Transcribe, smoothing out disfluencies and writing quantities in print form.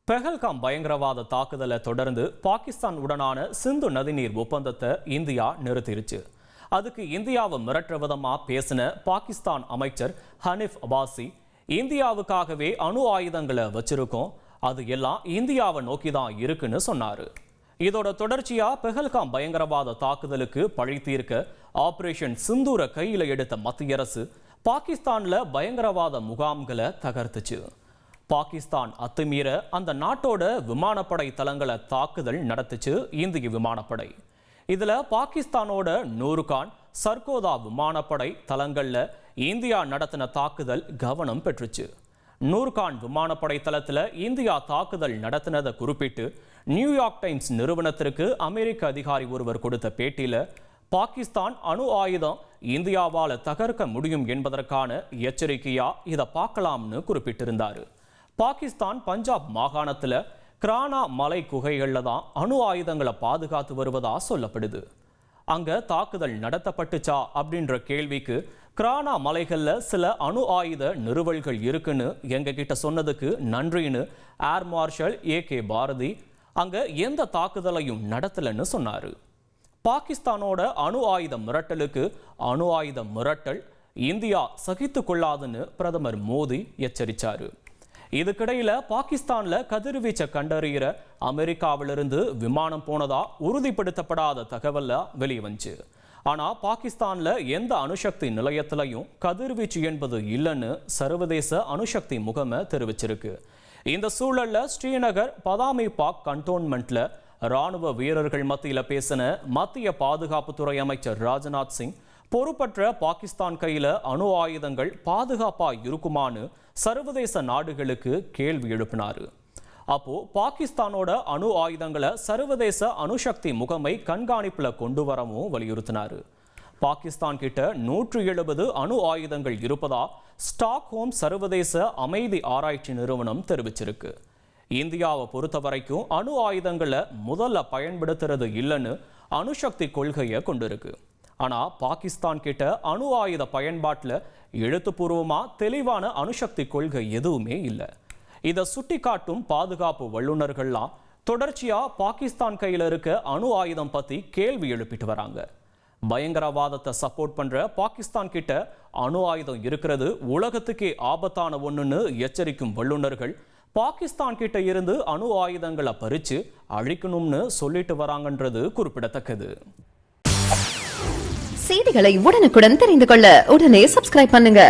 பெஹல்காம் பயங்கரவாத தாக்குதலை தொடர்ந்து பாகிஸ்தான் உடனான சிந்து நதிநீர் ஒப்பந்தத்தை இந்தியா நிறுத்திருச்சு. அதுக்கு இந்தியாவை மிரட்டுற விதமா பேசின பாகிஸ்தான் அமைச்சர் ஹனீஃப் அப்பாசி, இந்தியாவுக்காகவே அணு ஆயுதங்களை வச்சிருக்கோம், அது எல்லாம் இந்தியாவை நோக்கி தான் இருக்குன்னு சொன்னாரு. இதோட தொடர்ச்சியா பெஹல்காம் பயங்கரவாத தாக்குதலுக்கு பழி தீர்க்க ஆபரேஷன் சிந்தூரை கையில எடுத்த மத்திய அரசு பாகிஸ்தான்ல பயங்கரவாத முகாம்களை தகர்த்துச்சு. பாகிஸ்தான் அத்துமீற அந்த நாட்டோட விமானப்படை தளங்களை தாக்குதல் நடத்துச்சு இந்திய விமானப்படை. இதுல பாகிஸ்தானோட நூர்கான், சர்கோதா விமானப்படை தளங்கள்ல இந்தியா நடத்தின தாக்குதல் கவனம் பெற்றுச்சு. நூர்கான் விமானப்படை தளத்துல இந்தியா தாக்குதல் நடத்தினதை குறிப்பிட்டு நியூயார்க் டைம்ஸ் நிறுவனத்திற்கு அமெரிக்க அதிகாரி ஒருவர் கொடுத்த பேட்டியில பாகிஸ்தான் அணு ஆயுதம் இந்தியாவால தகர்க்க முடியும் என்பதற்கான எச்சரிக்கையா இதை பார்க்கலாம்னு குறிப்பிட்டிருந்தாரு. பாகிஸ்தான் பஞ்சாப் மாகாணத்தில் கிரானா மலை குகைகள்ல தான் அணு ஆயுதங்களை பாதுகாத்து வருவதா சொல்லப்படுது. அங்க தாக்குதல் நடத்தப்பட்டுச்சா அப்படின்ற கேள்விக்கு, கிரானா மலைகள்ல சில அணு ஆயுத நிறுவல்கள் இருக்குன்னு எங்க கிட்ட சொன்னதுக்கு நன்றின்னு ஏர் மார்ஷல் ஏ.கே. பாரதி அங்க எந்த தாக்குதலையும் நடத்தலன்னு சொன்னாரு. பாகிஸ்தானோட அணு ஆயுத மிரட்டலுக்கு அணு ஆயுத மிரட்டல் இந்தியா சகித்து கொள்ளாதுன்னு பிரதமர் மோடி எச்சரித்தாரு. இதுக்கிடையில பாகிஸ்தான்ல கதிர்வீச்சை கண்டறிகிற அமெரிக்காவிலிருந்து விமானம் போனதா உறுதிப்படுத்தப்படாத தகவல்ல வெளிவந்துச்சு. ஆனா பாகிஸ்தான்ல எந்த அணுசக்தி நிலையத்திலையும் கதிர்வீச்சு என்பது இல்லைன்னு சர்வதேச அணுசக்தி முகமை தெரிவிச்சிருக்கு. இந்த சூழல்ல ஸ்ரீநகர் பதாமி பாக் கண்டோன்மெண்ட்ல ராணுவ வீரர்கள் மத்தியில பேசின மத்திய பாதுகாப்புத்துறை அமைச்சர் ராஜ்நாத் சிங், பொறுப்பற்ற பாகிஸ்தான் கையில அணு ஆயுதங்கள் பாதுகாப்பா இருக்குமான்னு சர்வதேச நாடுகளுக்கு கேள்வி எழுப்பினாரு. அப்போ பாகிஸ்தானோட அணு ஆயுதங்களை சர்வதேச அணுசக்தி முகமை கண்காணிப்புல கொண்டு வரவும் வலியுறுத்தினாரு. பாகிஸ்தான் கிட்ட 170 அணு ஆயுதங்கள் இருப்பதா ஸ்டாக்ஹோம் சர்வதேச அமைதி ஆராய்ச்சி நிறுவனம் தெரிவிச்சிருக்கு. இந்தியாவை பொறுத்த வரைக்கும் அணு ஆயுதங்களை முதல்ல பயன்படுத்துறது இல்லைன்னு அணுசக்தி கொள்கையை கொண்டிருக்கு. ஆனா பாகிஸ்தான் கிட்ட அணு ஆயுத பயன்பாட்டில் எழுத்துப்பூர்வமா தெளிவான அணுசக்தி கொள்கை எதுவுமே இல்லை. இதை சுட்டி காட்டும் பாதுகாப்பு வல்லுநர்கள்லாம் தொடர்ச்சியா பாகிஸ்தான் கையில இருக்க அணு ஆயுதம் பத்தி கேள்வி எழுப்பிட்டு வராங்க. பயங்கரவாதத்தை சப்போர்ட் பண்ற பாகிஸ்தான் கிட்ட அணு ஆயுதம் இருக்கிறது உலகத்துக்கே ஆபத்தான ஒண்ணுன்னு எச்சரிக்கும் வல்லுநர்கள் பாகிஸ்தான் கிட்ட இருந்து அணு ஆயுதங்களை பறிச்சு அழிக்கணும்னு சொல்லிட்டு வராங்கன்றது குறிப்பிடத்தக்கது. செய்திகளை உடனுக்குடன் தெரிந்து கொள்ள உடனே சப்ஸ்கிரைப் பண்ணுங்க.